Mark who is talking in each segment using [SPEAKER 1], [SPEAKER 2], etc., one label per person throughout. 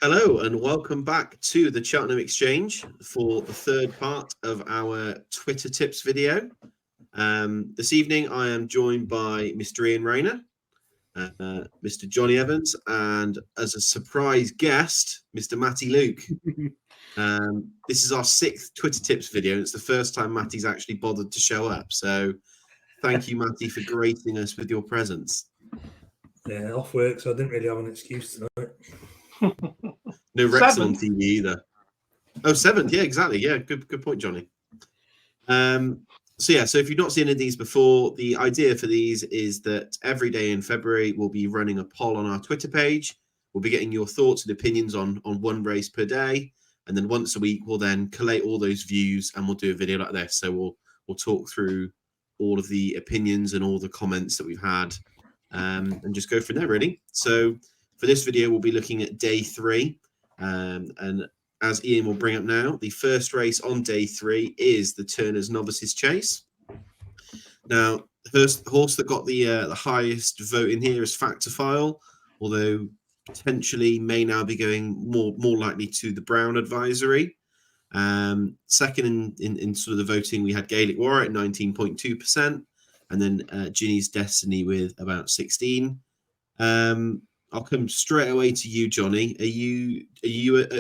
[SPEAKER 1] Hello and welcome back to the Cheltenham Exchange for the third part of our Twitter tips video. This evening I am joined by Mr. Ian Rayner, Mr. Johnny Evans, and as a surprise guest, Mr. Matty Luke. This is our sixth Twitter tips video, and it's the first time Matty's actually bothered to show up. So thank you, Matty, for gracing us with your presence.
[SPEAKER 2] Yeah, off work, so I didn't really have an excuse tonight.
[SPEAKER 1] No Wrexham on TV either. Oh, seventh, yeah, exactly. Yeah, good point, Johnny. So if you've not seen any of these before, the idea for these is that every day in February we'll be running a poll on our Twitter page. We'll be getting your thoughts and opinions on one race per day, and then once a week we'll then collate all those views and we'll do a video like this. So we'll talk through all of the opinions and all the comments that we've had, and just go from there really. So for this video we'll be looking at day 3, and as Ian will bring up now, the first race on day 3 is the Turner's Novices Chase. Now, the horse that got the highest vote in here is Factor File, although potentially may now be going more likely to the Brown Advisory. Second in sort of the voting, we had Gaelic Warrior at 19.2%, and then Ginny's Destiny with about 16%. I'll come straight away to you, Johnny. Are you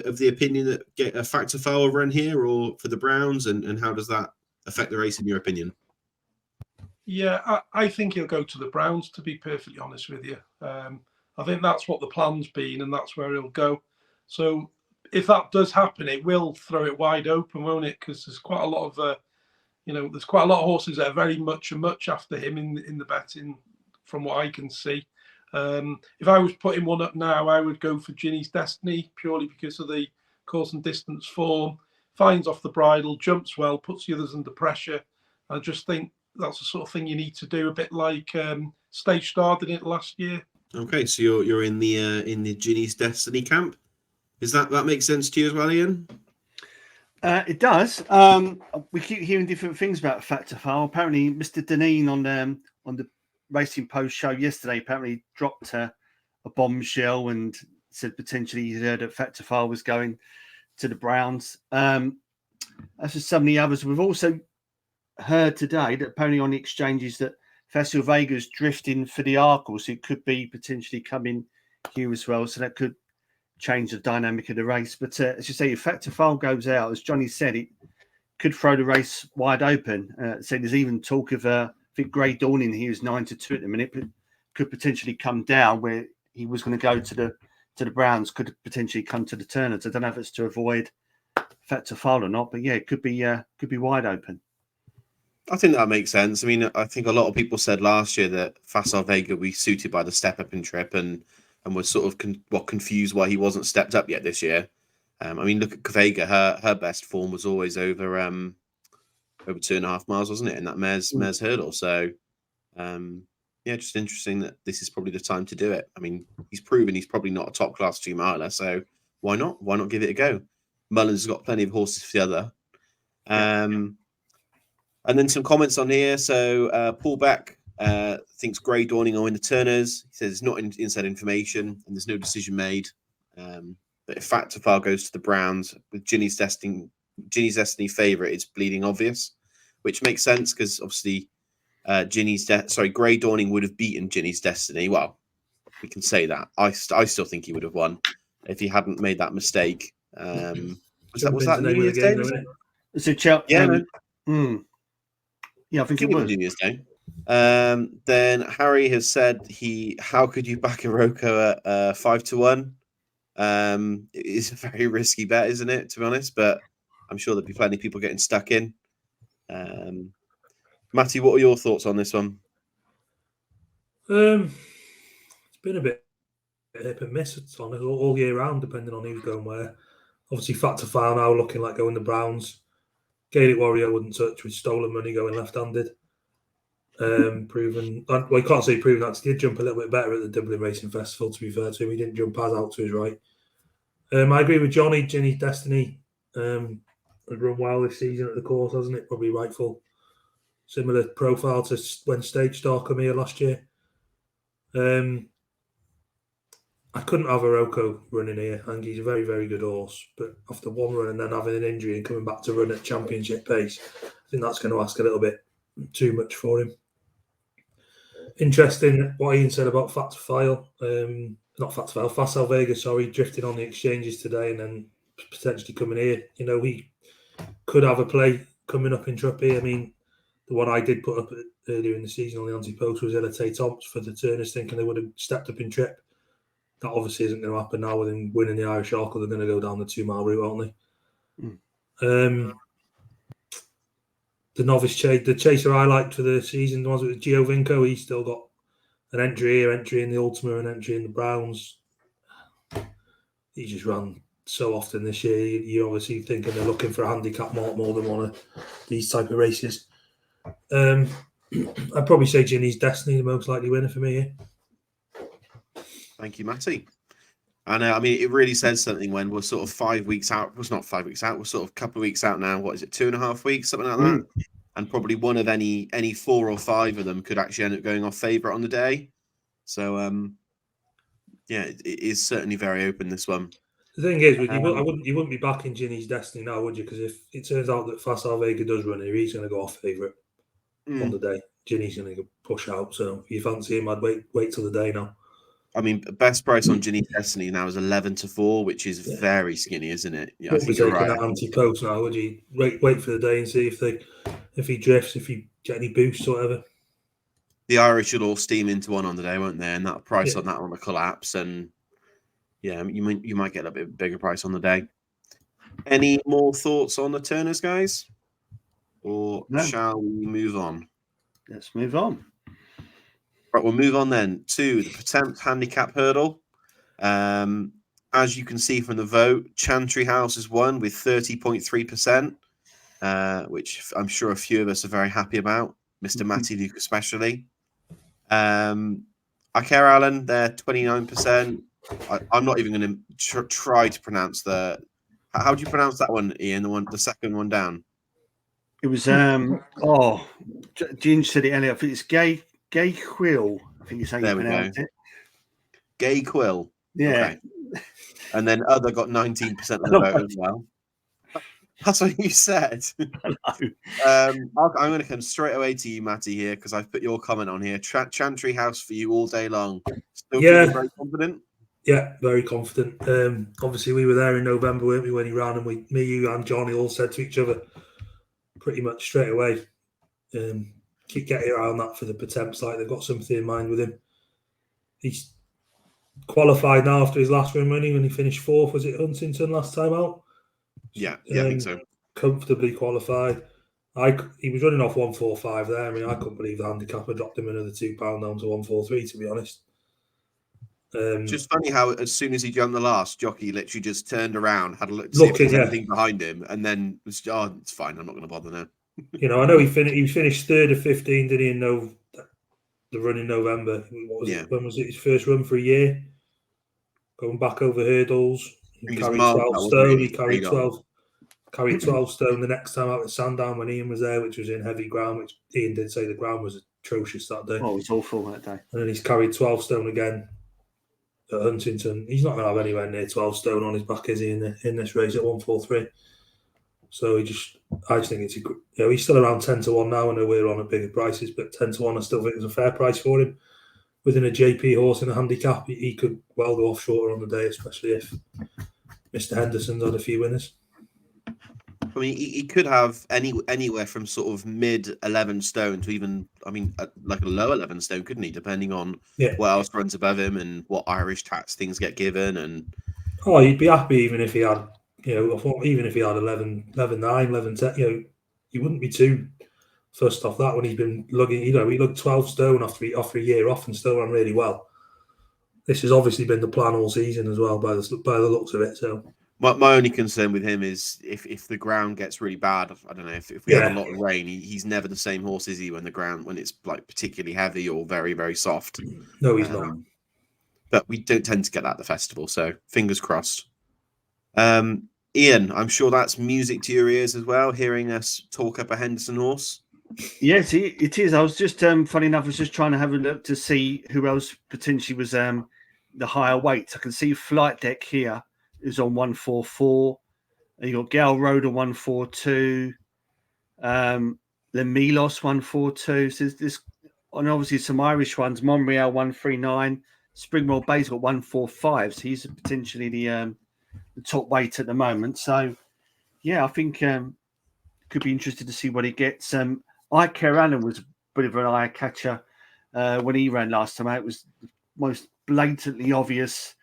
[SPEAKER 1] of the opinion that get a Factor File will run here or for the Browns, and how does that affect the race in your opinion?
[SPEAKER 3] Yeah, I think he'll go to the Browns, to be perfectly honest with you. I think that's what the plan's been, and that's where he'll go. So if that does happen, it will throw it wide open, won't it? Because there's quite a lot of there's quite a lot of horses that are very much after him in the betting, from what I can see. If I was putting one up now, I would go for Ginny's Destiny, purely because of the course and distance form. Finds off the bridle, jumps well, puts the others under pressure. I just think that's the sort of thing you need to do, a bit like Stage Star did it last year.
[SPEAKER 1] Okay, so you're in the Ginny's Destiny camp. Is that makes sense to you as well, Ian?
[SPEAKER 4] It does. We keep hearing different things about Factor File. Apparently, Mr. Deneen on the Racing Post show yesterday apparently dropped a bombshell and said potentially he heard that Factor File was going to the Browns. As for some of the others, we've also heard today that apparently on the exchanges that Facile Vega's drifting for the Arkle, so it could be potentially coming here as well. So that could change the dynamic of the race. But as you say, if Factor File goes out, as Johnny said, it could throw the race wide open. So there's even talk of I think Grey Dawning here is 9-2 at the minute, but could potentially come down where he was going to go to the Browns, could potentially come to the Turners. I don't know if it's to avoid Factor File or not, but yeah, it could be wide open.
[SPEAKER 1] I think that makes sense. I mean, I think a lot of people said last year that Facile Vega would be suited by the step up in trip and was sort of confused why he wasn't stepped up yet this year. I mean, look at Vega. Her best form was always over 2.5 miles, wasn't it, in that mare's hurdle? So, just interesting that this is probably the time to do it. I mean, he's proven he's probably not a top class 2-miler, so why not? Why not give it a go? Mullins has got plenty of horses for the other. And then some comments on here. So Paul Beck thinks Grey Dawning are in the Turners. He says it's not inside information and there's no decision made. But if Factor File goes to the Browns with Ginny's Destiny favourite, it's bleeding obvious, which makes sense because obviously Grey Dawning would have beaten Ginny's Destiny. Well, we can say that. I still think he would have won if he hadn't made that mistake. Was that New Year's Day?
[SPEAKER 4] So yeah, I think it was
[SPEAKER 1] New Year's Day. Then Harry has said how could you back a Roko at 5-1? It is a very risky bet, isn't it, to be honest? But I'm sure there'll be plenty of people getting stuck in. Matty, what are your thoughts on this one?
[SPEAKER 2] It's been a bit hit and miss all year round, depending on who's going where. Obviously, Factor File now looking like going the Browns. Gaelic Warrior wouldn't touch with stolen money going left-handed. Proven, well, you can't say proven that. He did jump a little bit better at the Dublin Racing Festival, to be fair to him. He didn't jump as out to his right. I agree with Johnny. Ginny's Destiny has run well this season at the course, hasn't it? Probably rightful. Similar profile to when Stage Star came here last year. I couldn't have Aroko running here. I think he's a very, very good horse. But after one run and then having an injury and coming back to run at championship pace, I think that's going to ask a little bit too much for him. Interesting what Ian said about Fat Vega, drifting on the exchanges today and then potentially coming here. He could have a play coming up in Trupp here. I mean, the one I did put up earlier in the season on the Ante-Post was Ante-Post for the Turners, thinking they would have stepped up in trip. That obviously isn't going to happen now with him winning the Irish Arkle. They're going to go down the 2 mile route, aren't they? The Novice Chase, the chaser I liked for the season was with Giovinco. He's still got an entry here, entry in the Ultima, and entry in the Browns. He just ran so often this year. You're obviously thinking they're looking for a handicap more than one of these type of races. I'd probably say Ginny's Destiny, the most likely winner for me here.
[SPEAKER 1] Thank you, Matty. And I mean, it really says something when we're sort of 5 weeks out. Well, it's not 5 weeks out. We're sort of a couple of weeks out now. What is it, 2.5 weeks, something like that? And probably one of any 4 or 5 of them could actually end up going off favourite on the day. So, yeah, it is certainly very open, this one.
[SPEAKER 2] The thing is, you wouldn't be backing Ginny's Destiny now, would you? Because if it turns out that Fat Vega does run here, he's going to go off favourite on the day. Ginny's going to push out. So if you fancy him, I'd wait till the day now.
[SPEAKER 1] I mean, best price on Ginny's Destiny now is 11-4, which is very skinny, isn't it? Yeah,
[SPEAKER 2] I think you're right. That Ante-Post now, would you? Wait for the day and see if he drifts, if he get any boosts or whatever.
[SPEAKER 1] The Irish should all steam into one on the day, won't they? And that price on that one will collapse. And yeah, you might get a bit bigger price on the day. Any more thoughts on the Turners, guys? Or shall we move on?
[SPEAKER 4] Let's move on.
[SPEAKER 1] Right, we'll move on then to the Pertemps Handicap Hurdle. As you can see from the vote, Chantry House has won with 30.3%, which I'm sure a few of us are very happy about, Mr. Matty Luke especially. I Care Allen, they're 29%. I'm not even going to try to pronounce the... How do you pronounce that one, Ian, the second one down?
[SPEAKER 4] It was, Ginge said it earlier. I think it's Gay Quill, I think is how you pronounce it.
[SPEAKER 1] Gay Quill.
[SPEAKER 4] Yeah.
[SPEAKER 1] Okay. And then other got 19% of the vote as well. That's what you said. I'm going to come straight away to you, Matty, here, because I've put your comment on here. Chantry House for you all day long. Still feeling very confident?
[SPEAKER 2] Yeah, very confident. Obviously, we were there in November, weren't we, when he ran, and me, you, and Johnny all said to each other pretty much straight away, get your eye on that for the Pertemps. Like, they've got something in mind with him. He's qualified now after his last run running when he finished 4th. Was it Huntington last time out?
[SPEAKER 1] Yeah, I think so.
[SPEAKER 2] Comfortably qualified. He was running off 145 there. I mean, I couldn't believe the handicap had dropped him another £2 down to 143, to be honest.
[SPEAKER 1] Just funny how as soon as he jumped the last, jockey literally just turned around, had a look to see if there's anything behind him, and then was, it's fine, I'm not going to bother now.
[SPEAKER 2] I know he finished 3rd of 15, did he, in the run in November? When was it? His first run for a year? Going back over hurdles. He carried 12 stone. He carried 12 stone the next time out at Sandown when Ian was there, which was in heavy ground, which Ian did say the ground was atrocious that day.
[SPEAKER 4] Oh, it was awful that day.
[SPEAKER 2] And then he's carried 12 stone again at Huntington. He's not going to have anywhere near 12 stone on his back, is he, in this race at 143? So I just think it's he's still around 10-1 now. I know we're on at bigger prices, but 10-1 I still think is a fair price for him. Within a JP horse in a handicap, he could well go off shorter on the day, especially if Mr. Henderson's had a few winners.
[SPEAKER 1] I mean, he could have anywhere from sort of mid 11 stone to even, like a low 11 stone, couldn't he? Depending on what else runs above him and what Irish tax things get given. And
[SPEAKER 2] you'd be happy even if he had, even if he had 11-9, 11-10, you wouldn't be too fussed off that when he's been lugging. He lugged 12 stone after a year off and still ran really well. This has obviously been the plan all season as well, by the looks of it. So.
[SPEAKER 1] My only concern with him is if the ground gets really bad. I don't know if we have a lot of rain. He's never the same horse, is he? When it's like particularly heavy or very, very soft.
[SPEAKER 2] No, he's not.
[SPEAKER 1] But we don't tend to get that at the festival, so fingers crossed. Ian, I'm sure that's music to your ears as well, hearing us talk up a Henderson horse.
[SPEAKER 4] Yes, it is. I was just funny enough. I was just trying to have a look to see who else potentially was the higher weights. I can see Flight Deck here is on 144. And you got Gal Road on 142. The Milos 142. So there's and obviously some Irish ones. Monreal 139. Springwell Bay's got 145. So he's potentially the top weight at the moment. So yeah, I think could be interested to see what he gets. Ike Allen was a bit of an eye catcher when he ran last time out. It was the most blatantly obvious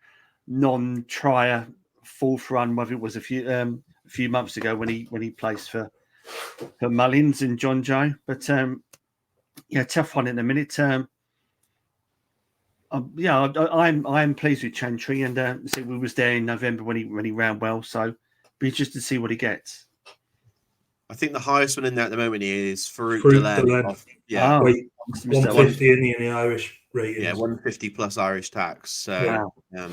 [SPEAKER 4] non-trier fourth run, whether it was a few months ago when he placed for Mullins and John Joe. But yeah, tough one in a minute. Yeah, I'm pleased with Chantry, and so we was there in November when he ran well. So be interested to see what he gets.
[SPEAKER 1] I think the highest one in there at the moment is Farouk
[SPEAKER 2] Farouk
[SPEAKER 1] Dalem.
[SPEAKER 2] Dalem.
[SPEAKER 1] Yeah,
[SPEAKER 2] Wait, 150 in the Irish rating.
[SPEAKER 1] Yeah, 150 plus Irish tax. So,
[SPEAKER 4] Wow.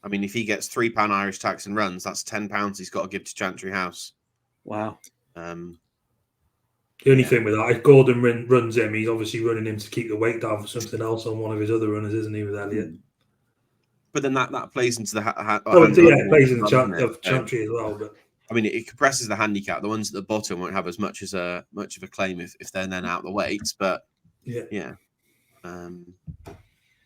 [SPEAKER 1] I mean, if he gets £3 Irish tax and runs, that's £10 he's got to give to Chantry House.
[SPEAKER 4] Wow.
[SPEAKER 2] The only thing with that, if Gordon runs him, he's obviously running him to keep the weight down for something else on one of his other runners, isn't he, with Elliot?
[SPEAKER 1] But then that plays into the
[SPEAKER 2] it plays in the Chantry as well. But
[SPEAKER 1] I mean, it compresses the handicap. The ones at the bottom won't have as much of a claim if they're then out the weights. But yeah,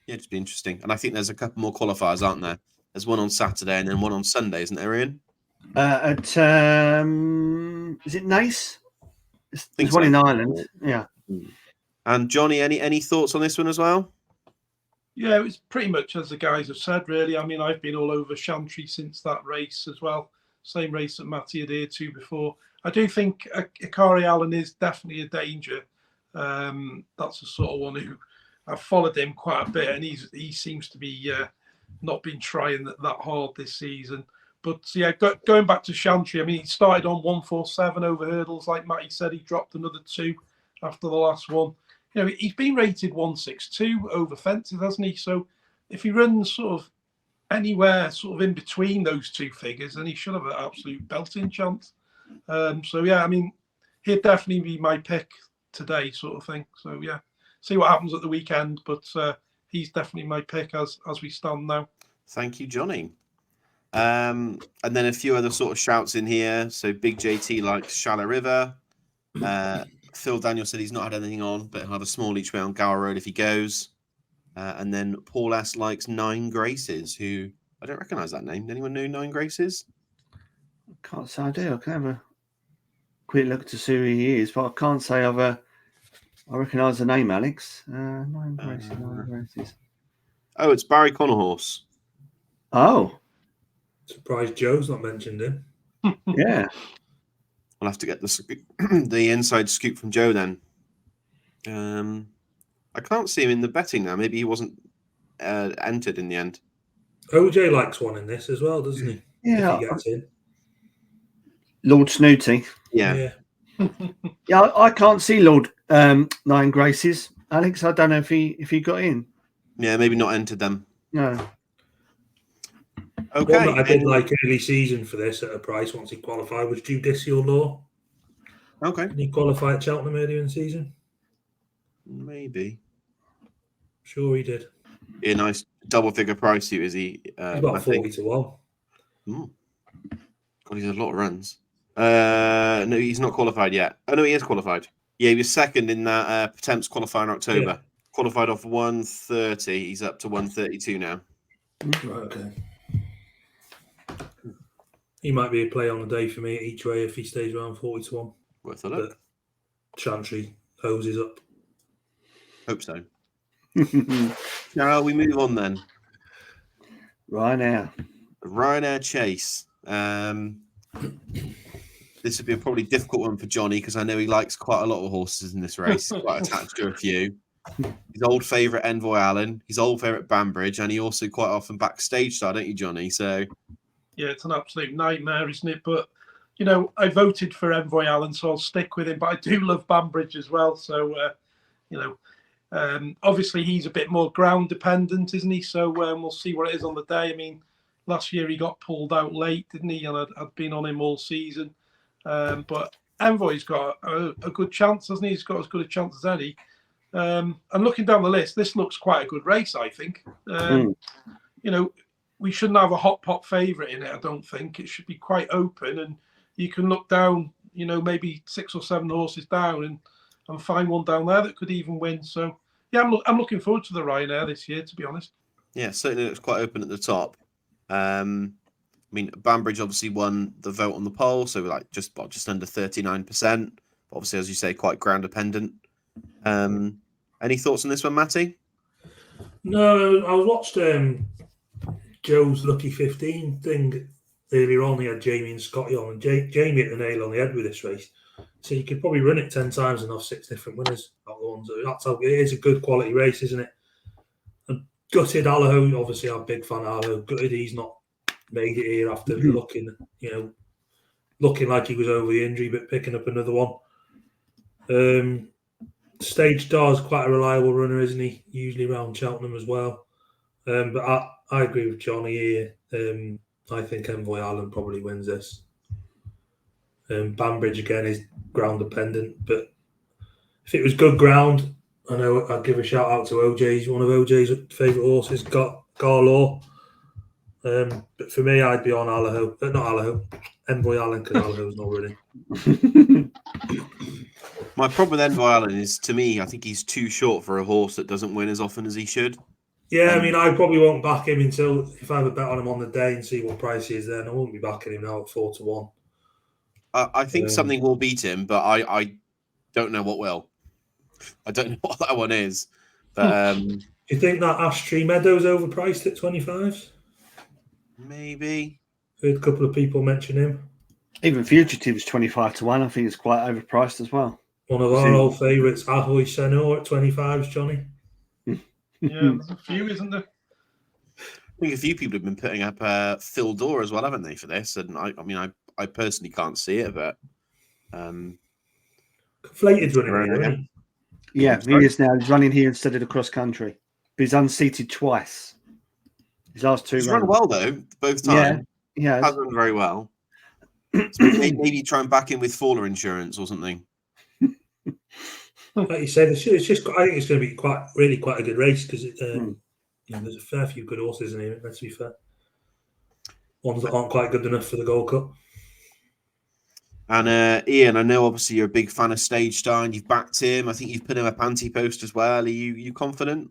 [SPEAKER 1] it'd be interesting. And I think there's a couple more qualifiers, aren't there? There's one on Saturday and then one on Sunday, isn't there, Ian?
[SPEAKER 4] Is it Nice? There's one in Ireland. Yeah.
[SPEAKER 1] And Johnny, any thoughts on this one as well?
[SPEAKER 3] Yeah, it was pretty much as the guys have said, really. I mean, I've been all over Chantry since that race as well. Same race that Matty adhered to before. I do think Akari Allen is definitely a danger. That's the sort of one who I've followed him quite a bit, and he seems to be not been trying that hard this season. But yeah, going back to Chantry, I mean, he started on 147 over hurdles, like Matty said. He dropped another 2 after the last one. You know, he's been rated 162 over fences, hasn't he? So if he runs sort of anywhere sort of in between those two figures, then he should have an absolute belting chance. So yeah, I mean, he'd definitely be my pick today, sort of thing. So yeah, see what happens at the weekend, but he's definitely my pick as we stand now.
[SPEAKER 1] Thank you, Johnny. And then a few other sort of shouts in here. So Big JT likes Shallow River. Phil Daniel said he's not had anything on, but he'll have a small each way on Gower Road if he goes. And then Paul S likes Nine Graces, who I don't recognise that name. Anyone know Nine Graces?
[SPEAKER 4] Can't say I do. I can have a quick look to see who he is, but I can't say I recognise the name, Alex. Nine Graces.
[SPEAKER 1] Oh, it's Barry Connorhorse.
[SPEAKER 4] Oh.
[SPEAKER 2] Surprised Joe's not mentioned him.
[SPEAKER 4] Yeah.
[SPEAKER 1] I'll have to get the inside scoop from Joe then. I can't see him in the betting now. Maybe he wasn't entered in the end.
[SPEAKER 2] OJ likes one in this as well, doesn't he?
[SPEAKER 4] Yeah.
[SPEAKER 2] If he gets in.
[SPEAKER 4] Lord Snooty.
[SPEAKER 1] Yeah.
[SPEAKER 4] Yeah, I can't see Lord Nine Graces. Alex, I don't know if he got in.
[SPEAKER 1] Yeah, maybe not entered them.
[SPEAKER 4] No.
[SPEAKER 1] Okay.
[SPEAKER 2] One that I did like early season for this at a price once he qualified was Judicial Law.
[SPEAKER 1] Okay.
[SPEAKER 2] Did he qualify at Cheltenham earlier in the season?
[SPEAKER 1] Maybe.
[SPEAKER 2] Sure he did.
[SPEAKER 1] A nice double figure price suit, is he?
[SPEAKER 2] He's about 40 to 1.
[SPEAKER 1] God, he's a lot of runs. No, he's not qualified yet. Oh, no, he is qualified. Yeah, he was second in that Pertemps qualifier in October. Yeah. Qualified off 130. He's up to 132 now.
[SPEAKER 2] Right, okay. He might be a play on the day for me each way if he stays around 40 to 1.
[SPEAKER 1] Worth a look.
[SPEAKER 2] But Chantry hoses up.
[SPEAKER 1] Hope so. Now we move on then. Ryanair Chase. This would be a probably difficult one for Johnny because I know he likes quite a lot of horses in this race. Quite attached to a few. His old favourite Envoy Allen, his old favourite Banbridge, and he also quite often backstage star, don't you, Johnny? So
[SPEAKER 3] yeah, it's an absolute nightmare, isn't it? But you know, I voted for Envoy Allen, so I'll stick with him. But I do love Banbridge as well. So you know, obviously he's a bit more ground dependent, isn't he? So we'll see what it is on the day. I mean, last year he got pulled out late, didn't he? And I'd been on him all season. But Envoy's got a good chance, hasn't he? He's got as good a chance as any. And looking down the list, this looks quite a good race, I think. You know, we shouldn't have a hot pot favourite in it, I don't think. It should be quite open, and you can look down, you know, maybe 6 or 7 horses down and find one down there that could even win. So, yeah, I'm looking forward to the Ryanair this year, to be honest.
[SPEAKER 1] Yeah, certainly looks quite open at the top. I mean, Banbridge obviously won the vote on the poll, so like just under 39%. Obviously, as you say, quite ground dependent. Any thoughts on this one, Matty?
[SPEAKER 2] No, I watched Joe's Lucky 15 thing earlier on. He had Jamie and Scotty on, and Jamie hit the nail on the head with this race. So you could probably run it 10 times and have 6 different winners. That's how it is. A good quality race, isn't it? And gutted Allaho, obviously I'm a big fan of Allaho. Gutted he's not made it here after looking like he was over the injury, but picking up another one. Stage Star is quite a reliable runner, isn't he? Usually around Cheltenham as well. But I agree with Johnny here. I think Envoy Island probably wins this. Banbridge again is ground dependent, but if it was good ground, I know I'd give a shout out to OJ's, one of OJ's favourite horses, Garlaw. But for me, I'd be on Allaho. Not Allaho, Envoy Island, because Allaho's not running.
[SPEAKER 1] My problem with Envoy Island is, to me, I think he's too short for a horse that doesn't win as often as he should.
[SPEAKER 2] Yeah, I mean, I probably won't back him until if I have a bet on him on the day and see what price he is then. I won't be backing him now at 4-1.
[SPEAKER 1] I think something will beat him, but I don't know what will. I don't know what that one is. But
[SPEAKER 2] do you think that Ash Tree Meadows overpriced at 25s?
[SPEAKER 1] Maybe.
[SPEAKER 2] Heard a couple of people mention him.
[SPEAKER 4] Even Fugitive's 25-1. I think it's quite overpriced as well.
[SPEAKER 2] One of our old favourites, Ahoy Senor at 25s, Johnny.
[SPEAKER 3] Yeah, there's a few, isn't there?
[SPEAKER 1] I think a few people have been putting up Phil Dore as well, haven't they, for this? And I personally can't see it, but
[SPEAKER 2] Conflated's running here, isn't he?
[SPEAKER 4] Yeah, he is now. He's running here instead of the cross country. But he's unseated twice. His last 2
[SPEAKER 1] he's
[SPEAKER 4] runs.
[SPEAKER 1] run well though, both times.
[SPEAKER 4] Yeah,
[SPEAKER 1] has run very well. So maybe try and back in with Faller insurance or something.
[SPEAKER 2] Like you said, it's just. I think it's going to be quite a good race because there's a fair few good horses in here. Let's be fair. Ones that aren't quite good enough for the Gold Cup.
[SPEAKER 1] And Ian, I know obviously you're a big fan of Stage Star and you've backed him. I think you've put him up Ante-Post as well. Are you confident?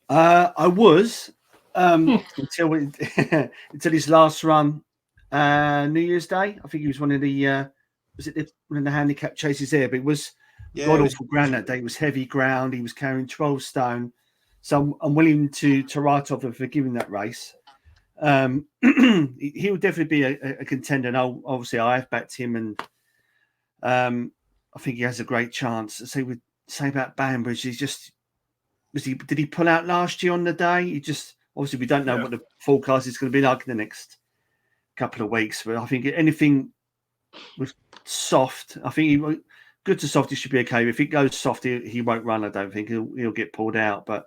[SPEAKER 4] I was until his last run, New Year's Day. I think he was one of the one of the handicap chases there, but it was god awful ground that day. It was heavy ground. He was carrying 12 stone, so I'm willing to write off and forgive him that race. He will definitely be a contender. And obviously, I have backed him, and I think he has a great chance. So we say about Banbridge, did he pull out last year on the day? He just obviously we don't know what the forecast is going to be like in the next couple of weeks. But I think anything with soft, I think good to soft, he should be okay. If it goes soft, he won't run. I don't think he'll get pulled out. But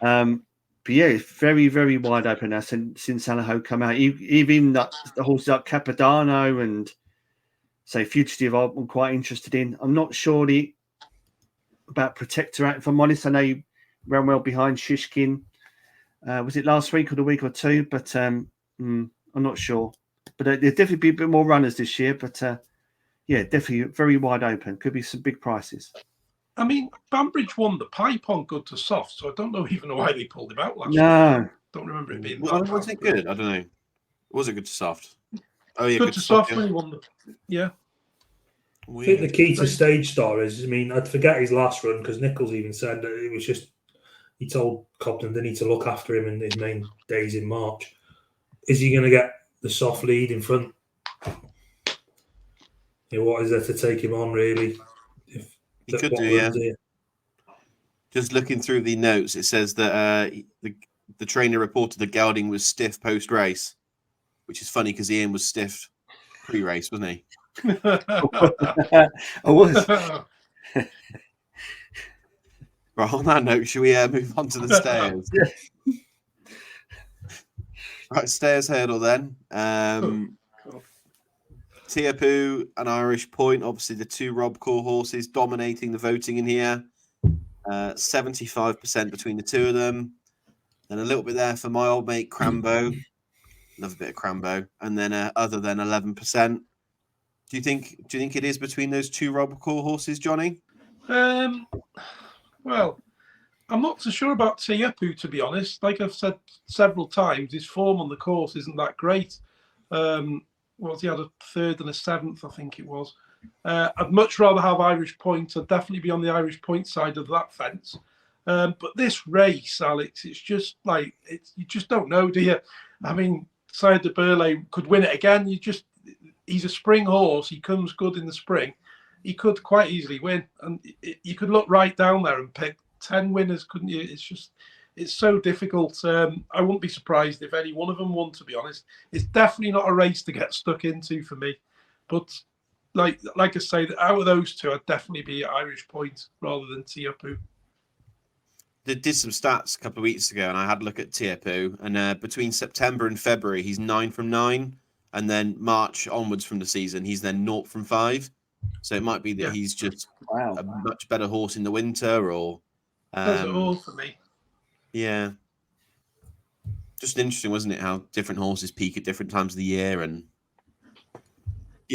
[SPEAKER 4] yeah, it's very, very wide open now since Allaho come out. Even the horses like Capodanno and say Fugitive, I'm quite interested in. I'm not sure about Protectorate. If I'm honest, I know he ran well behind Shishkin. Was it last week or the week or two? But I'm not sure. But there'll definitely be a bit more runners this year. But yeah, definitely very wide open. Could be some big prices.
[SPEAKER 3] I mean, Banbridge won the pipe on good to soft, so I don't know even why they pulled him out last year.
[SPEAKER 4] No.
[SPEAKER 3] Don't remember it being
[SPEAKER 1] that. Was it good? I don't know. Was it good to soft? Oh yeah,
[SPEAKER 3] good to soft when he won the. Yeah.
[SPEAKER 2] I think the key to Stage Star is, I mean, I'd forget his last run because Nichols even said that it was just he told Cobden they need to look after him in his main days in March. Is he going to get the soft lead in front? What is there to take him on really?
[SPEAKER 1] He could do, yeah. Just looking through the notes, it says that the trainer reported that Gelding was stiff post-race, which is funny because Ian was stiff pre-race, wasn't he?
[SPEAKER 4] I was.
[SPEAKER 1] Right, on that note, should we move on to the stayers?
[SPEAKER 4] Yeah.
[SPEAKER 1] Right, stayers hurdle then. Tiapu and Irish Point, obviously the two Rob Core horses dominating the voting in here. 75% between the two of them. Then a little bit there for my old mate Crambo. Love a bit of Crambo. And then other than 11%. Do you think it is between those two Robocore horses, Johnny?
[SPEAKER 3] Well, I'm not so sure about Ante-Post, to be honest. Like I've said several times, his form on the course isn't that great. He had a third and a seventh, I think it was. I'd much rather have Irish Point. I'd definitely be on the Irish Point side of that fence. But this race, Alex, it's just like you just don't know, do you? I mean, Sire de Burley could win it again. He's a spring horse. He comes good in the spring. He could quite easily win, and you could look right down there and pick 10 winners, couldn't you? It's so difficult. I wouldn't be surprised if any one of them won, to be honest. It's definitely not a race to get stuck into for me. But like I say, out of those two, I'd definitely be at Irish Point rather than Ante-Post.
[SPEAKER 1] They did some stats a couple of weeks ago, and I had a look at Ante-Post, and between September and February, he's 9 from 9, and then March onwards from the season, he's then 0 from 5. So it might be that he's just a much better horse in the winter, or
[SPEAKER 3] does it all for me.
[SPEAKER 1] Yeah, just interesting, wasn't it? How different horses peak at different times of the year, and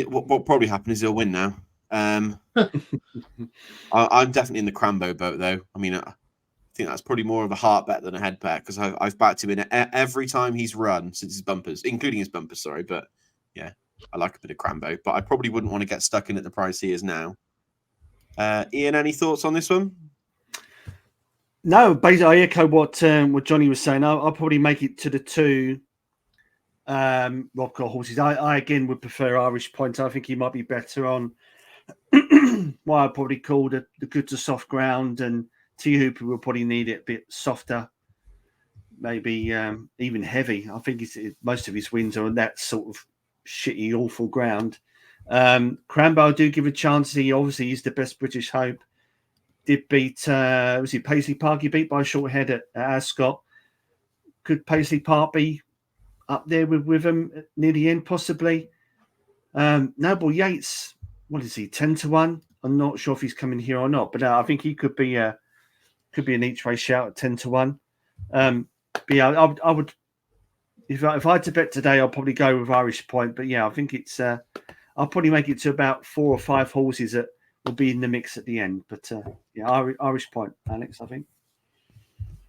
[SPEAKER 1] what probably happened is he'll win now. I'm definitely in the Crambo boat, though. I mean, I think that's probably more of a heart bet than a head bet, because I've backed him in every time he's run since his bumpers, including his bumpers. Sorry, but yeah, I like a bit of Crambo, but I probably wouldn't want to get stuck in at the price he is now. Ian, any thoughts on this one?
[SPEAKER 4] No, basically, I echo what Johnny was saying. I'll probably make it to the two Robocore horses. I again would prefer Irish Point. I think he might be better on what I probably call the good to soft ground, and Ante-Post will probably need it a bit softer, maybe even heavy. I think most of his wins are on that sort of shitty, awful ground. Crambo, I do give a chance. He obviously is the best British hope. Did beat, was it Paisley Park? He beat by a short head at Ascot. Could Paisley Park be up there with him near the end, possibly? Noble Yates, what is he, 10-1? I'm not sure if he's coming here or not, but I think he could be an each way shout at 10-1. But yeah, I would, if I had to bet today, I'll probably go with Irish Point. But yeah, I think it's, I'll probably make it to about 4 or 5 horses that will be in the mix at the end. But yeah, Irish Point, Alex, I think.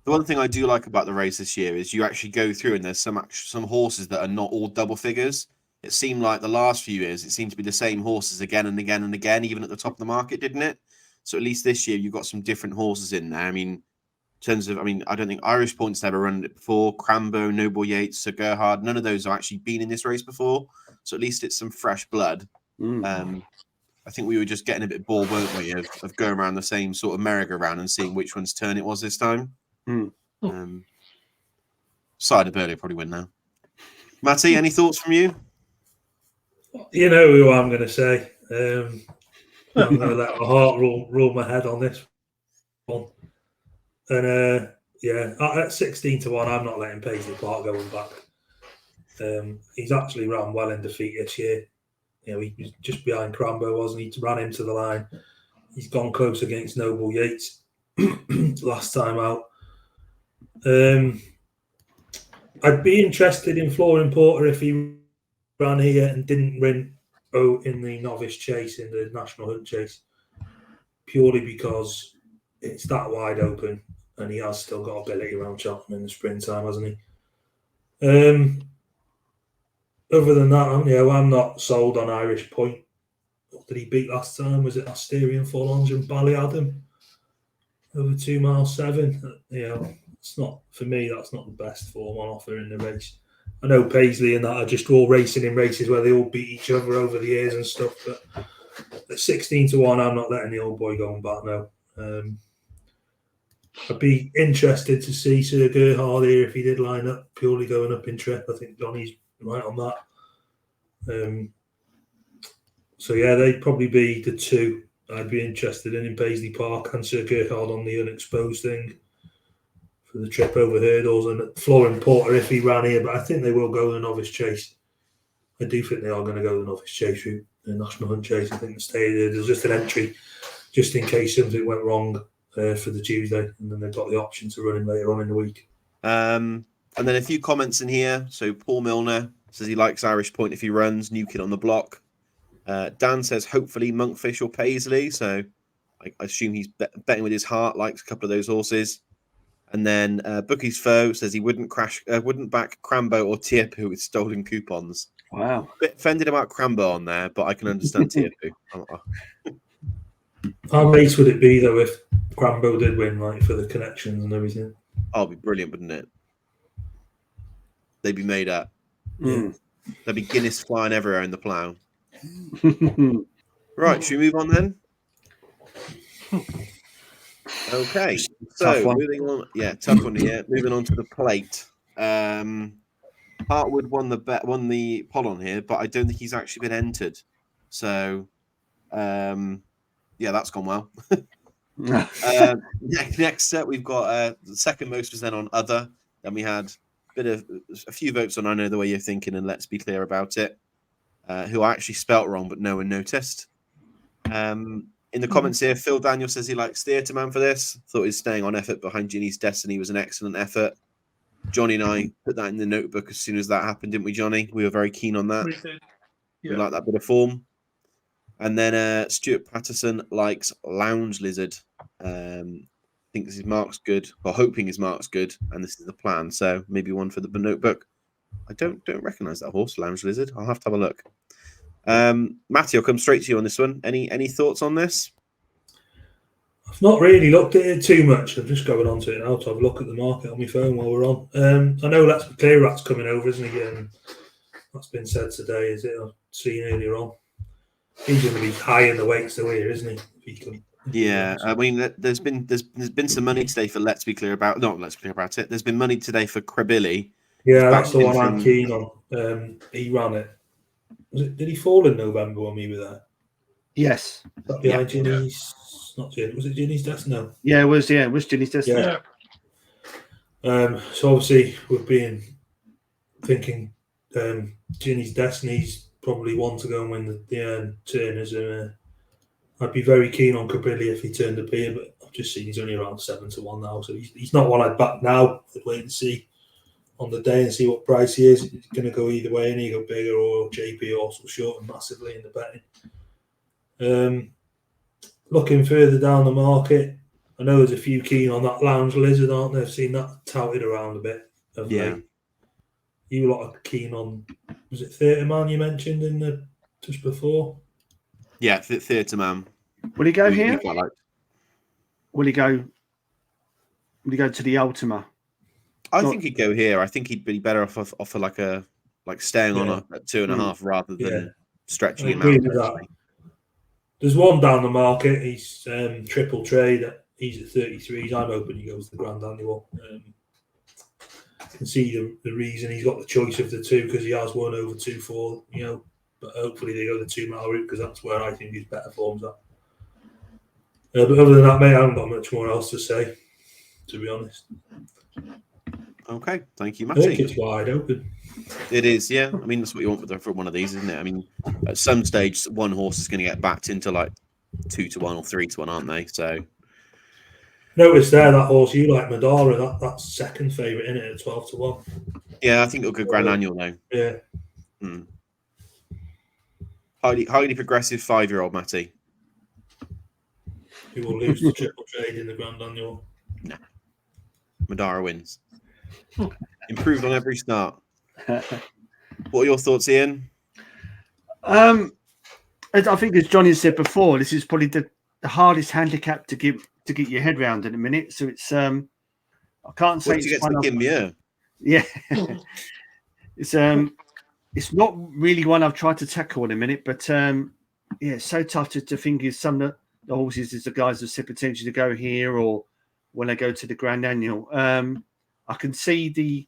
[SPEAKER 1] The one thing I do like about the race this year is you actually go through and there's some horses that are not all double figures. It seemed like the last few years, it seemed to be the same horses again and again and again, even at the top of the market, didn't it? So at least this year, you've got some different horses in there. I mean, in terms of, I don't think Irish Point's never run it before. Crambo, Noble Yates, Sir Gerhard, none of those have actually been in this race before. So at least it's some fresh blood. I think we were just getting a bit bored, weren't we, of going around the same sort of merry-go-round and seeing which one's turn it was this time. Sire de Burley probably win now. Matty, any thoughts from you?
[SPEAKER 2] You know who I'm going to say. I'm going to let my heart rule my head on this one. And yeah, at 16-1, I'm not letting Paisley Park going back. He's actually ran well in defeat this year. You know, he was just behind Crambo, wasn't he? Ran into the line. He's gone close against Noble Yates last time out. I'd be interested in Flooring Porter if he ran here and didn't win in the Novice Chase, in the National Hunt Chase, purely because it's that wide open and he has still got ability around Cheltenham in the springtime, hasn't he? Other than that, I'm not sold on Irish Point. What did he beat last time? Was it Asterian Forlonge and Ballyadam? Over 2 miles 7. It's not, for me, that's not the best form on offer in the race. I know Paisley and that are just all racing in races where they all beat each other over the years and stuff, but at 16-1, I'm not letting the old boy go back now. I'd be interested to see Sir Gerhard here if he did line up, purely going up in trip. I think Johnny's right on that. So yeah, they'd probably be the two I'd be interested in Paisley Park, and Sir Gerhard on the unexposed thing for the trip over hurdles, and Flooring Porter if he ran here. But I think they will go the Novice Chase. I do think they are going to go the Novice Chase route, the National Hunt Chase. I think there's just an entry just in case something went wrong for the Tuesday, and then they've got the option to run him later on in the week.
[SPEAKER 1] And then a few comments in here. So Paul Milner says he likes Irish Point if he runs. New kid on the block. Dan says hopefully Monkfish or Paisley. So I assume he's betting with his heart. Likes a couple of those horses. And then Bookie's Foe says he wouldn't back Crambo or Tiepu with stolen coupons.
[SPEAKER 4] Wow.
[SPEAKER 1] Bit offended about Crambo on there, but I can understand Tiepu.
[SPEAKER 2] How race would it be though if Crambo did win, like for the connections and everything?
[SPEAKER 1] Oh, it'd be brilliant, wouldn't it? They'd be made up.
[SPEAKER 4] Mm.
[SPEAKER 1] There'd be Guinness flying everywhere in the plough. Right, should we move on then? Okay, so moving on. Yeah, tough one here. Moving on to the plate. Hartwood won the poll on here, but I don't think he's actually been entered. So, yeah, that's gone well. Next up, we've got the second most was then on other. Then we had a few votes on I Know the Way You're Thinking and Let's Be Clear About It, who I actually spelt wrong, but no one noticed. In the comments here, Phil Daniel says he likes Theatre Man for this. Thought his staying on effort behind Ginny's Destiny was an excellent effort. Johnny and I put that in the notebook as soon as that happened, didn't we, Johnny? We were very keen on that.
[SPEAKER 3] We did. Yeah.
[SPEAKER 1] We like that bit of form. And then Stuart Patterson likes Lounge Lizard. Thinks his mark's good, or hoping his mark's good, and this is the plan. So maybe one for the notebook. I don't recognise that horse, Lounge Lizard. I'll have to have a look. Matty, I'll come straight to you on this one. Any thoughts on this?
[SPEAKER 2] I've not really looked at it too much. I'm just going on to it now to have a look at the market on my phone while we're on. I know Let's Be Clear Rat's coming over, isn't he? That's been said today, is it? I've seen earlier on. He's going to be high in the weights though here, isn't he?
[SPEAKER 1] Yeah, I mean, there's been some money today for Let's Be Clear About. Not Let's Be Clear About It. There's been money today for Cribilli.
[SPEAKER 2] Yeah, that's the one I'm keen on. He ran it. Did he fall in November when we were there?
[SPEAKER 4] Yes.
[SPEAKER 2] Behind Ginny's. Not Ginny. Was it Ginny's Destiny? No.
[SPEAKER 4] Yeah, it was Ginny's Destiny.
[SPEAKER 2] Yeah. So obviously we're thinking Ginny's Destiny's probably one to go and win the Turners. I'd be very keen on Cribilli if he turned up here, but I've just seen he's only around 7-1 now, so he's not one I'd back now. I'd wait and see on the day and see what price he is. It's going to go either way, and he go bigger or JP also short and massively in the betting. Looking further down the market, I know there's a few keen on that Lounge Lizard, aren't there? I've seen that touted around a bit.
[SPEAKER 1] Yeah.
[SPEAKER 2] You lot are keen on, was it Theatre Man you mentioned just before?
[SPEAKER 1] Yeah, Theatre Man.
[SPEAKER 4] Will he go here?
[SPEAKER 1] Quite liked.
[SPEAKER 4] Will he go to the Ultima?
[SPEAKER 1] I think he'd go here. I think he'd be better off staying on at 2.5 rather than stretching him out.
[SPEAKER 2] There's one down the market. He's triple trade. He's at 33s. I'm hoping he goes to the Grand Annual. I can see the reason he's got the choice of the two because he has won over 2-4. But hopefully they go the 2 mile route because that's where I think his better form's at. But other than that, mate, I haven't got much more else to say, to be honest.
[SPEAKER 1] Okay, thank you, Matty.
[SPEAKER 2] I think it's wide open.
[SPEAKER 1] It is, yeah. I mean, that's what you want for one of these, isn't it? I mean, at some stage, one horse is going to get backed into like 2-1 or 3-1, aren't they? So,
[SPEAKER 2] notice there that horse you like, Madara. That's second favourite in it at 12-1.
[SPEAKER 1] Yeah, I think it'll go Grand Annual though.
[SPEAKER 2] Yeah.
[SPEAKER 1] Highly progressive 5-year-old Matty.
[SPEAKER 2] Who will lose the triple trade in the Grand Annual?
[SPEAKER 1] No. Madara wins. Improved on every start. What are your thoughts, Ian?
[SPEAKER 4] I think, as Johnny said before, this is probably the hardest handicap to get your head round in a minute. So it's I can't say
[SPEAKER 1] to get to the Muir.
[SPEAKER 4] Yeah, it's not really one I've tried to tackle in a minute, but yeah, it's so tough to think is some of the horses is the guys that said potentially to go here or when they go to the Grand Annual. I can see the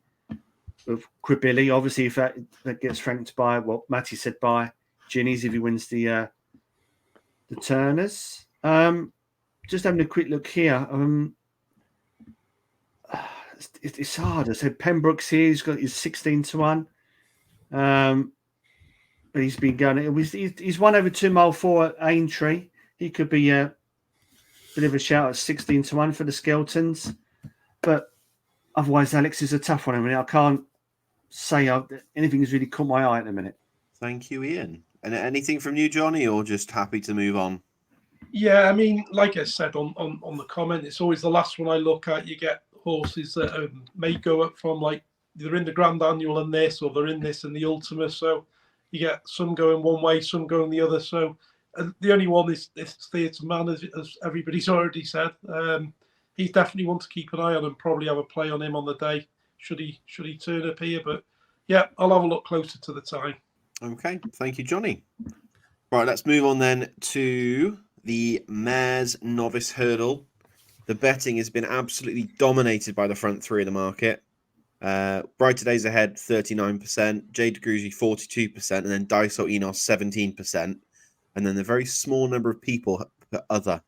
[SPEAKER 4] of Cribilli, obviously, if that gets franked by what Matty said by Ginny's if he wins the Turners. Just having a quick look here. It's hard. I said Pembroke's here. He's got his 16-1. But he's been going. He's won over 2 mile 4 at Aintree. He could be bit of a shout at 16-1 for the Skeltons. But otherwise, Alex is a tough one. I mean, I can't say anything has really caught my eye at the minute.
[SPEAKER 1] Thank you, Ian. And anything from you, Johnny, or just happy to move on?
[SPEAKER 3] Yeah, I mean, like I said on the comment, it's always the last one I look at. You get horses that may go up from like they're in the Grand Annual and this, or they're in this and the Ultima. So you get some going one way, some going the other. So the only one is Theatre Man, as everybody's already said. He's definitely one to keep an eye on and probably have a play on him on the day should he turn up here. But yeah, I'll have a look closer to the time.
[SPEAKER 1] Okay, thank you, Johnny. Right, let's move on then to the Mares Novice Hurdle. The betting has been absolutely dominated by the front three of the market. Brighter Days Ahead, 39%, Jade Grugy, 42%, and then Dysel Enos, 17%. And then the very small number of people put other.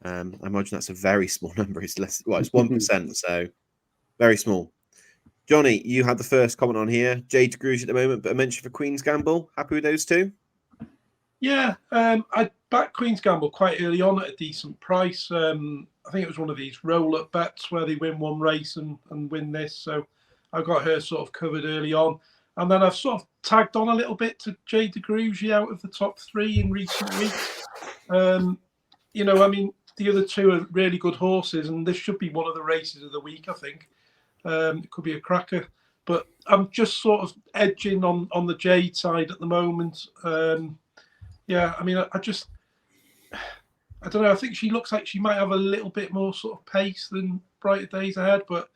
[SPEAKER 1] I imagine that's a very small number. It's less. Well, it's 1%, so very small. Johnny, you had the first comment on here. Jade Grugy at the moment, but a mention for Queen's Gamble. Happy with those two?
[SPEAKER 3] Yeah, I backed Queen's Gamble quite early on at a decent price. I think it was one of these roll-up bets where they win one race and win this. So I got her sort of covered early on. And then I've sort of tagged on a little bit to Jade Grugy out of the top three in recent weeks. You know, I mean, the other two are really good horses, and this should be one of the races of the week, I think. It could be a cracker. But I'm just sort of edging on the Jade side at the moment. Yeah, I mean, I don't know. I think she looks like she might have a little bit more sort of pace than Brighter Days Ahead, but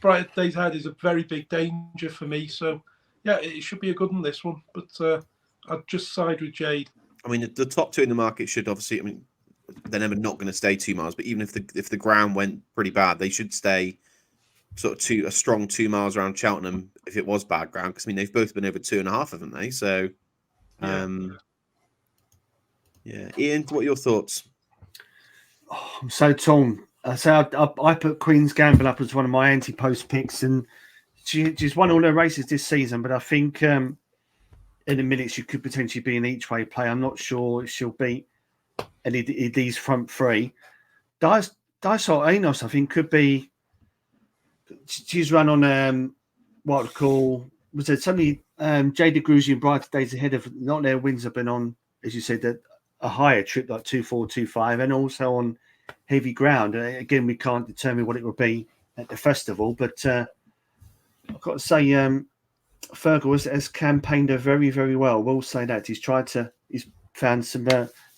[SPEAKER 3] Brighter Days Ahead is a very big danger for me. So, yeah, it should be a good one, this one. But I'd just side with Jade.
[SPEAKER 1] I mean, the top two in the market should obviously, I mean, they're never not going to stay 2 miles, but even if the ground went pretty bad, they should stay sort of a strong 2 miles around Cheltenham if it was bad ground. Because, I mean, they've both been over 2.5, haven't they? So, yeah. Ian, what are your thoughts?
[SPEAKER 4] Oh, I'm so torn. So I put Queen's Gamble up as one of my Ante-Post picks, and she's won all her races this season. But I think in a minute she could potentially be an each-way play. I'm not sure if she'll beat any of these front three. Dysel Enos, I think, could be. She's run on what I'd call was it suddenly Jade Grugy and Brighter Days Ahead of not their wins have been on, as you said, that a higher trip like 2.4, 2.5, and also on heavy ground. Again, we can't determine what it will be at the festival, but I've got to say, Fergal has campaigned her very, very well. We'll say that he's found some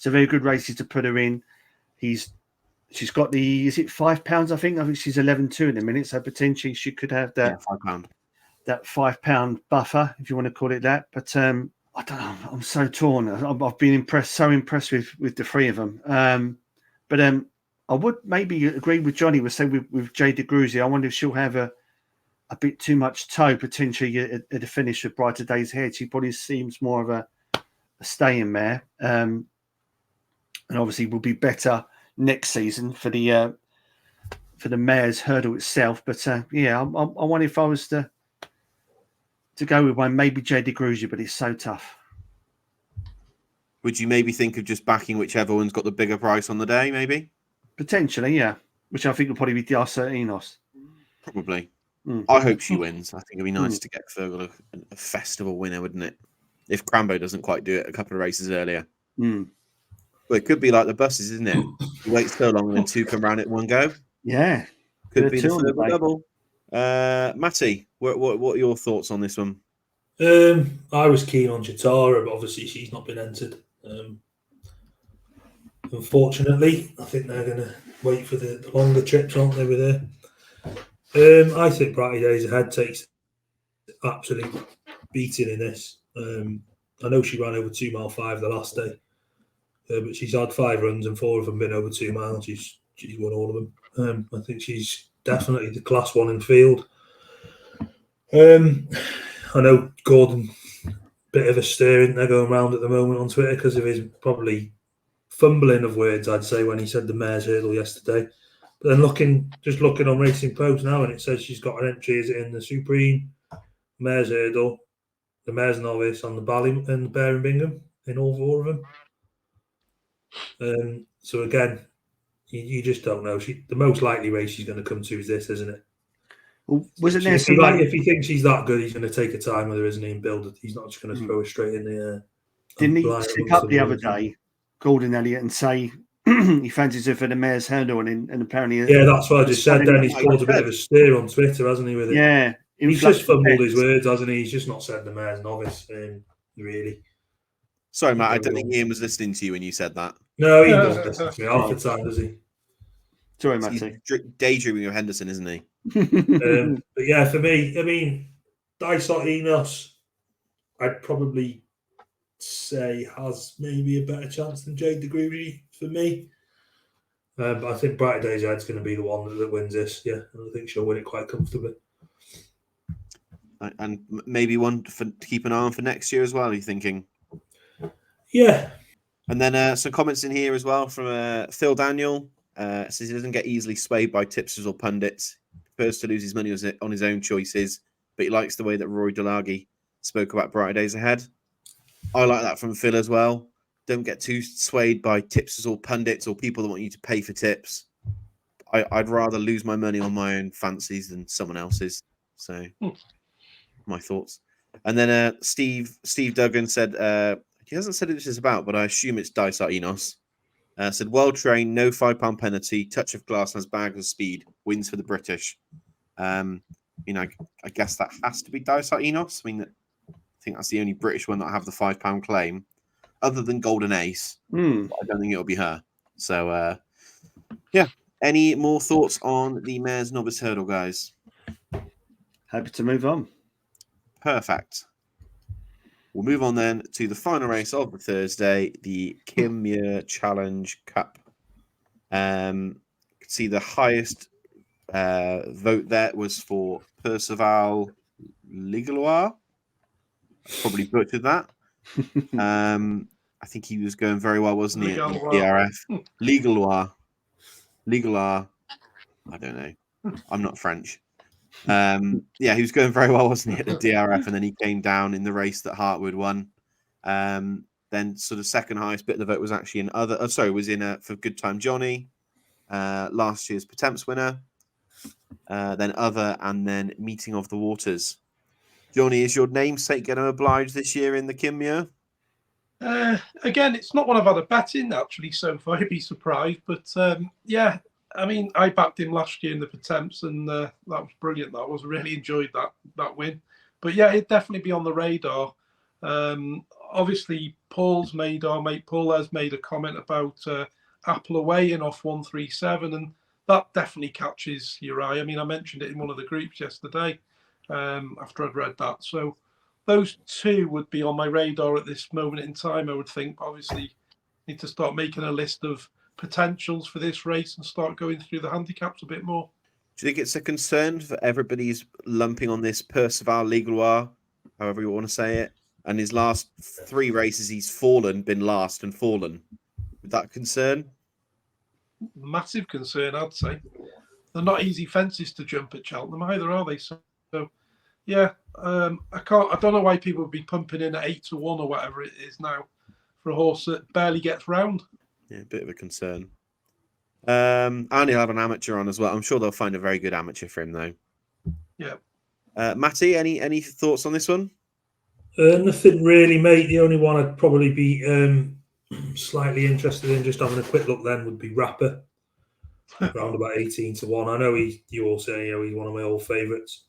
[SPEAKER 4] very good races to put her in. She's got is it £5? I think she's 11.2 in a minute, so potentially she could have that
[SPEAKER 1] £5.
[SPEAKER 4] That £5 buffer, if you want to call it that. But I don't know. I'm so torn. I've been so impressed with the three of them. But I would maybe agree with Johnny. Was saying with Jade Grugy. I wonder if she'll have a bit too much toe potentially at the finish with Brighter Days Ahead. She probably seems more of a staying mare, and obviously will be better next season for the Mares Hurdle itself. But yeah, I wonder if I was to go with one, maybe Jade Grugy, but it's so tough.
[SPEAKER 1] Would you maybe think of just backing whichever one's got the bigger price on the day, maybe?
[SPEAKER 4] Potentially, yeah. Which I think will probably be Dysel Enos.
[SPEAKER 1] Probably. I hope she wins. I think it'd be nice to get Fergal a festival winner, wouldn't it? If Crambo doesn't quite do it a couple of races earlier. Well, it could be like the buses, isn't it? You wait so long and then two come round at one go.
[SPEAKER 4] Yeah.
[SPEAKER 1] Could be the Fergal double. Matty, what are your thoughts on this one?
[SPEAKER 2] I was keen on Jatara, but obviously she's not been entered. Unfortunately, I think they're going to wait for the longer trips, aren't they, with her? I think Brighter Days Ahead takes absolute beating in this. I know she ran over 2.5 miles the last day, but she's had 5 runs and 4 of them been over 2 miles. She's won all of them. I think she's definitely the class one in field. I know Gordon, bit of a stirring they're going around at the moment on Twitter because of his probably fumbling of words, I'd say, when he said the Mares Hurdle yesterday. But then looking on Racing Post now, and it says she's got an entry in the Supreme, Mares Hurdle, the Mares Novice, on the Bally and the Bear and Bingham in all 4 of them. So again, You just don't know. The most likely race she's going to come to is this, isn't it?
[SPEAKER 4] Well, wasn't there
[SPEAKER 2] If
[SPEAKER 4] some
[SPEAKER 2] if he thinks she's that good, he's going to take a time with her, isn't he, and build it. He's not just going to throw her straight in the air.
[SPEAKER 4] Didn't he slip up the other day, Gordon Elliott, and say he fancies her for the Mayor's Hurdle, and apparently...
[SPEAKER 2] Yeah, that's what I just said. Then he's caused a bit of a stir on Twitter, hasn't he, with it?
[SPEAKER 4] Yeah.
[SPEAKER 2] He's just fumbled his words, hasn't he? He's just not said the Mayor's Novice, really.
[SPEAKER 1] Sorry, Matt, I don't think Ian was listening to you when you said that.
[SPEAKER 2] No, he doesn't listen to me half the time, does he?
[SPEAKER 4] Sorry, Matty.
[SPEAKER 1] He's daydreaming of Henderson, isn't he?
[SPEAKER 2] But yeah, for me, I mean, Dysart Enos, I'd probably say has maybe a better chance than Jade DeGruy for me. But I think Brighter Days Ahead's going to be the one that wins this. Yeah, and I think she'll win it quite comfortably.
[SPEAKER 1] And maybe one to keep an eye on for next year as well, are you thinking?
[SPEAKER 2] Yeah.
[SPEAKER 1] And then some comments in here as well from Phil Daniel. Says he doesn't get easily swayed by tipsters or pundits. He prefers to lose his money on his own choices, but he likes the way that Rory Delagi spoke about Brighter Days Ahead. I like that from Phil as well. Don't get too swayed by tipsters or pundits or people that want you to pay for tips. I'd rather lose my money on my own fancies than someone else's. So, my thoughts. And then Steve Duggan said, he hasn't said who this is about, but I assume it's Dysart Enos. Said, well-trained, no £5 penalty, touch of glass, has bags of speed, wins for the British. I guess that has to be Dysart Enos. I think that's the only British one that have the £5 claim, other than Golden Ace. I don't think it'll be her. So, yeah. Any more thoughts on the Mayor's Novice Hurdle, guys?
[SPEAKER 4] Happy to move on.
[SPEAKER 1] Perfect. We'll move on then to the final race of the Thursday, the Muir Challenge Cup. See the highest vote there was for Percival Ligalois. Probably butchered that. I think he was going very well, wasn't he, at the DRF? Ligalois. I don't know. I'm not French. He was going very well, wasn't he, at the DRF, and then he came down in the race that Hartwood won. Then sort of second highest bit of the vote was actually in for Good Time Johnny, last year's Pertemps winner, then other, and then Meeting of the Waters. Johnny, is your namesake going to oblige this year in the Muir?
[SPEAKER 3] Again, it's not one I've had a bet in actually so far. I'd be surprised, but yeah. I mean, I backed him last year in the Pertemps, and that was brilliant. I really enjoyed that win. But yeah, it'd definitely be on the radar. Obviously, our mate Paul has made a comment about Apple away and off 137, and that definitely catches your eye. I mean, I mentioned it in one of the groups yesterday after I'd read that. So those two would be on my radar at this moment in time, I would think. Obviously, need to start making a list of potentials for this race and start going through the handicaps a bit more.
[SPEAKER 1] Do you think it's a concern for everybody's lumping on this Percival Ligalois, however you want to say it, and his last 3 races he's been last and fallen? Would that concern?
[SPEAKER 3] Massive concern, I'd say. They're not easy fences to jump at Cheltenham either, are they? So yeah, I don't know why people would be pumping in at 8-1 or whatever it is now for a horse that barely gets round.
[SPEAKER 1] Yeah, a bit of a concern. And he'll have an amateur on as well. I'm sure they'll find a very good amateur for him, though.
[SPEAKER 3] Yeah.
[SPEAKER 1] Matty, any thoughts on this one?
[SPEAKER 2] Nothing really, mate. The only one I'd probably be slightly interested in just having a quick look then would be Rapper, around about 18-1. I know you all say he's one of my old favourites.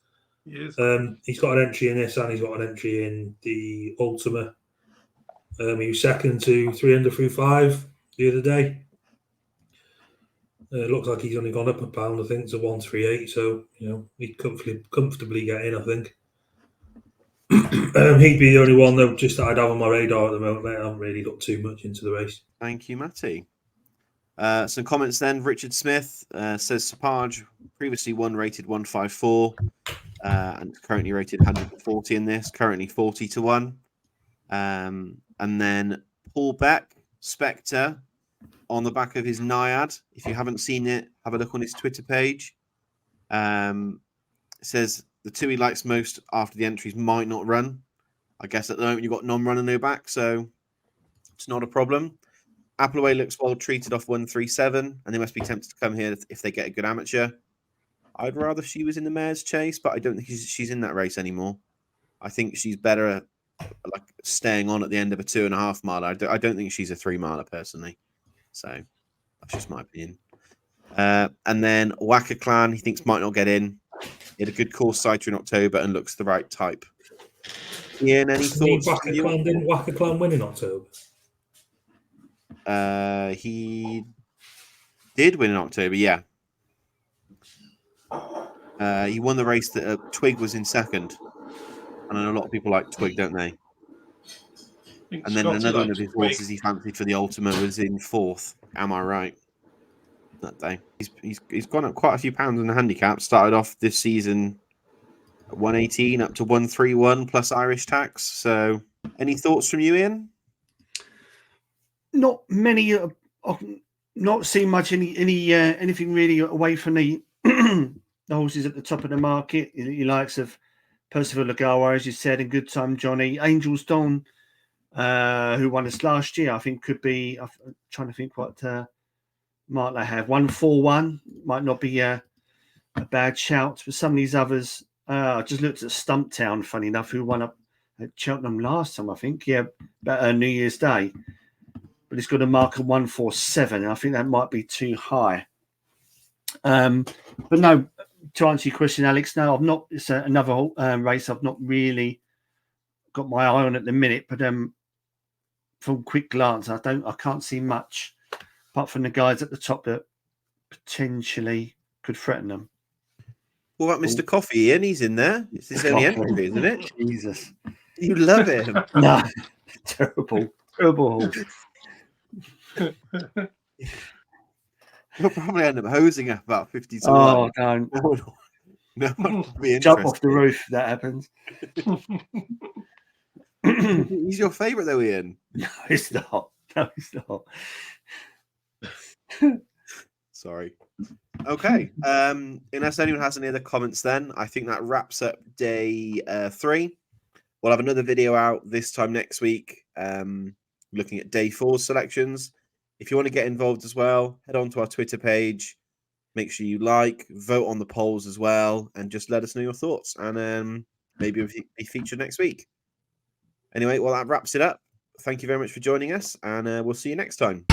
[SPEAKER 3] He is.
[SPEAKER 2] He's got an entry in this, and he's got an entry in the Ultima. He was second to 300 through 5 the other day. It looks like he's only gone up a pound, I think, to 138. So he'd comfortably get in, I think. He'd be the only one though, just that I'd have on my radar at the moment. Mate. I haven't really looked too much into the race.
[SPEAKER 1] Thank you, Matty. Some comments then. Richard Smith says Sapage previously rated 154 and currently rated 140 in this, currently 40-1. And then Paul Beck, Spectre, on the back of his Naiad. If you haven't seen it, have a look on his Twitter page. It says the 2 he likes most after the entries might not run. I guess at the moment you've got non-runner no back, so it's not a problem. Appleway looks well treated off 137, and they must be tempted to come here if they get a good amateur. I'd rather she was in the Mayor's Chase, but I don't think she's in that race anymore. I think she's better like staying on at the end of a 2.5 mile. I don't think she's a 3 miler personally. So that's just my opinion. And then Waka Clan, he thinks might not get in. He had a good course sighter in October and looks the right type. Ian, any thoughts?
[SPEAKER 2] Didn't Waka Clan win in October?
[SPEAKER 1] He did win in October, yeah. He won the race that Twig was in second. And I know a lot of people like Twig, don't they? And then another one of his horses he fancied for the Ultima was in fourth. Am I right? That day. He's gone up quite a few pounds in the handicap. Started off this season at 118 up to 131 plus Irish tax. So any thoughts from you, Ian?
[SPEAKER 4] Not many. I've not seen much anything really away from the horses at the top of the market. The likes of Percival Lagawa, as you said, and Good Time Johnny, Angel's Dawn, who won us last year. I think could be. I'm trying to think what might they have. 141 might not be a bad shout, but some of these others. I just looked at Stumptown, funny enough, who won up at Cheltenham last time. I think, yeah, about New Year's Day. But it's got a mark of 147. I think that might be too high. But no, to answer your question, Alex, no, I've not. It's another race I've not really got my eye on at the minute. But from quick glance, I can't see much apart from the guys at the top that potentially could threaten them.
[SPEAKER 1] What about Mr. Coffee, Ian? He's in there. It's his only entry, isn't it?
[SPEAKER 4] Jesus,
[SPEAKER 1] you love him.
[SPEAKER 4] No, terrible horse.
[SPEAKER 1] You'll probably end up hosing up about 50 to 1.
[SPEAKER 4] Oh, don't.
[SPEAKER 1] No one will be
[SPEAKER 4] Jump off the roof if that happens.
[SPEAKER 1] He's your favourite, though, Ian.
[SPEAKER 4] No, it's not. No, it's not.
[SPEAKER 1] Sorry. Okay. Unless anyone has any other comments, then I think that wraps up day 3. We'll have another video out this time next week, looking at day 4 selections. If you want to get involved as well, head on to our Twitter page. Make sure you vote on the polls as well, and just let us know your thoughts. And maybe we'll be featured next week. Anyway, well, that wraps it up. Thank you very much for joining us, and we'll see you next time.